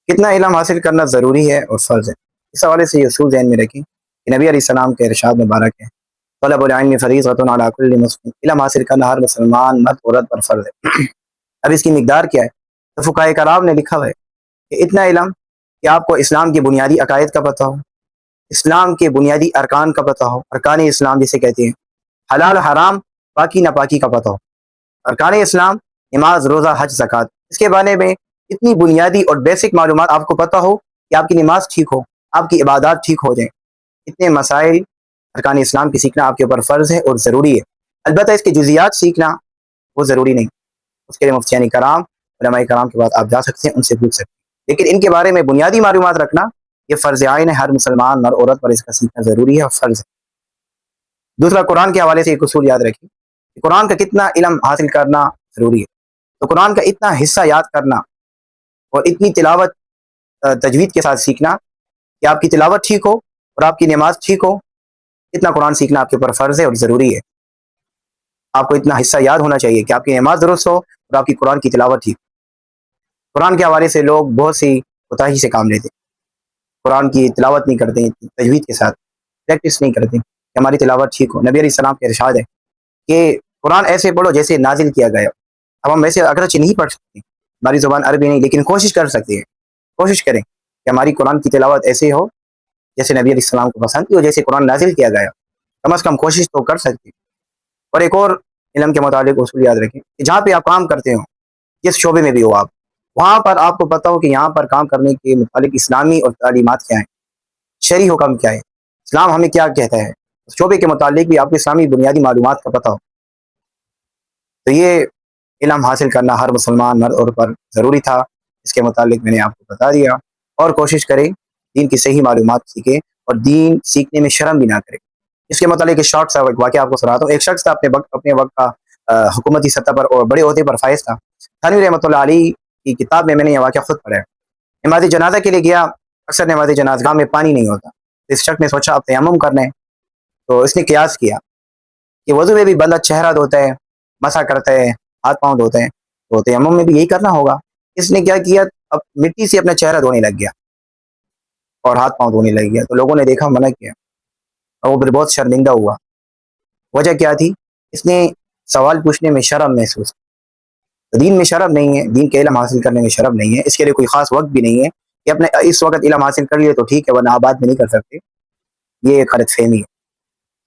کتنا علم حاصل کرنا ضروری ہے اور فرض ہے؟ اس حوالے سے یہ اصول ذہن میں رکھیں کہ نبی علیہ السلام کے ارشاد مبارک ہے، طلب العلم فریضۃ علی کل مسلم، علم حاصل کرنا ہر مسلمان مرد عورت پر فرض ہے۔ اب اس کی مقدار کیا ہے؟ تو فقہائے کرام نے لکھا ہے کہ اتنا علم کہ آپ کو اسلام کے بنیادی عقائد کا پتہ ہو، اسلام کے بنیادی ارکان کا پتہ ہو، ارکان اسلام جسے کہتے ہیں، حلال حرام پاکی ناپاکی کا پتہ ہو، ارکان اسلام نماز روزہ حج زکوٰۃ، اس کے بارے میں اتنی بنیادی اور بیسک معلومات آپ کو پتہ ہو کہ آپ کی نماز ٹھیک ہو، آپ کی عبادات ٹھیک ہو جائیں، اتنے مسائل ارکان اسلام کی سیکھنا آپ کے اوپر فرض ہے اور ضروری ہے۔ البتہ اس کے جزیات سیکھنا وہ ضروری نہیں، اس کے لیے مفتیان کرام علماء کرام کے بعد آپ جا سکتے ہیں، ان سے پوچھ سکتے ہیں، لیکن ان کے بارے میں بنیادی معلومات رکھنا یہ فرض عین ہے، ہر مسلمان مرد عورت پر اس کا سیکھنا ضروری ہے اور فرض ہے۔ دوسرا، قرآن کے حوالے سے ایک اصول یاد رکھیے کہ قرآن کا کتنا علم حاصل کرنا ضروری ہے۔ تو قرآن کا اتنا حصہ یاد کرنا اور اتنی تلاوت تجوید کے ساتھ سیکھنا کہ آپ کی تلاوت ٹھیک ہو اور آپ کی نماز ٹھیک ہو، اتنا قرآن سیکھنا آپ کے اوپر فرض ہے اور ضروری ہے۔ آپ کو اتنا حصہ یاد ہونا چاہیے کہ آپ کی نماز درست ہو اور آپ کی قرآن کی تلاوت ٹھیک ہو۔ قرآن کے حوالے سے لوگ بہت سی کوتاہی سے کام لیتے ہیں، قرآن کی تلاوت نہیں کرتے، تجوید کے ساتھ پریکٹس نہیں کرتے کہ ہماری تلاوت ٹھیک ہو۔ نبی علیہ السلام کے ارشاد ہے کہ قرآن ایسے پڑھو جیسے نازل کیا گیا۔ اب ہم ویسے اگرچہ نہیں پڑھ سکتے، ہماری زبان عربی نہیں، لیکن کوشش کر سکتے ہیں، کوشش کریں کہ ہماری قرآن کی تلاوت ایسے ہو جیسے نبی علیہ السلام کو پسند کی اور جیسے قرآن نازل کیا گیا، کم از کم کوشش تو کر سکتے ہیں۔ اور ایک اور علم کے متعلق اصول یاد رکھیں کہ جہاں پہ آپ کام کرتے ہو، جس شعبے میں بھی ہو آپ، وہاں پر آپ کو پتہ ہو کہ یہاں پر کام کرنے کے متعلق اسلامی اور تعلیمات کیا ہیں، شرعی حکم کیا ہے، اسلام ہمیں کیا کہتا ہے، اس شعبے کے متعلق بھی آپ کو اسلامی بنیادی معلومات کا پتہ ہو۔ تو یہ علم حاصل کرنا ہر مسلمان مرد اور پر ضروری تھا، اس کے متعلق میں نے آپ کو بتا دیا، اور کوشش کریں دین کی صحیح معلومات سیکھیں اور دین سیکھنے میں شرم بھی نہ کریں۔ اس کے متعلق ایک شارٹ سا واقعہ آپ کو سناتا ہوں۔ ایک شخص تھا اپنے وقت کا حکومتی سطح پر اور بڑے عہدے پر فائز تھا۔ تھانوی رحمۃ اللہ علیہ کی کتاب میں نے یہ واقعہ خود پڑھا ہے۔ نماز جنازہ کے لیے گیا، اکثر نماز جنازہ میں پانی نہیں ہوتا، اس شخص نے سوچا اب تیمم کرنا ہے، تو اس نے قیاس کیا کہ وضو میں بھی بندہ چہرہ دھوتا ہے، مسح کرتا ہے، ہاتھ پاؤں دھوتے ہیں، تو تیمم میں بھی یہی کرنا ہوگا۔ اس نے کیا کیا، اب مٹی سے اپنا چہرہ دھونے لگ گیا اور ہاتھ پاؤں دھونے لگ گیا، تو لوگوں نے دیکھا، منع کیا، اور وہ پھر بہت شرمندہ ہوا۔ وجہ کیا تھی؟ اس نے سوال پوچھنے میں شرم محسوس کی۔ دین میں شرم نہیں ہے، دین کے علم حاصل کرنے میں شرم نہیں ہے، اس کے لیے کوئی خاص وقت بھی نہیں ہے کہ اپنے اس وقت علم حاصل کر لیے تو ٹھیک ہے ورنہ آپ بعد میں نہیں کر سکتے، یہ ایک غلط فہمی ہے۔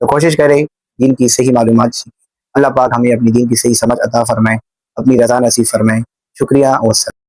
تو کوشش کریں دین کی صحیح معلومات سیکھیں۔ اللہ پاک ہمیں اپنی دین کی صحیح سمجھ عطا فرمائے، اپنی رضا نصیب فرمائے۔ شکریہ، والسلام۔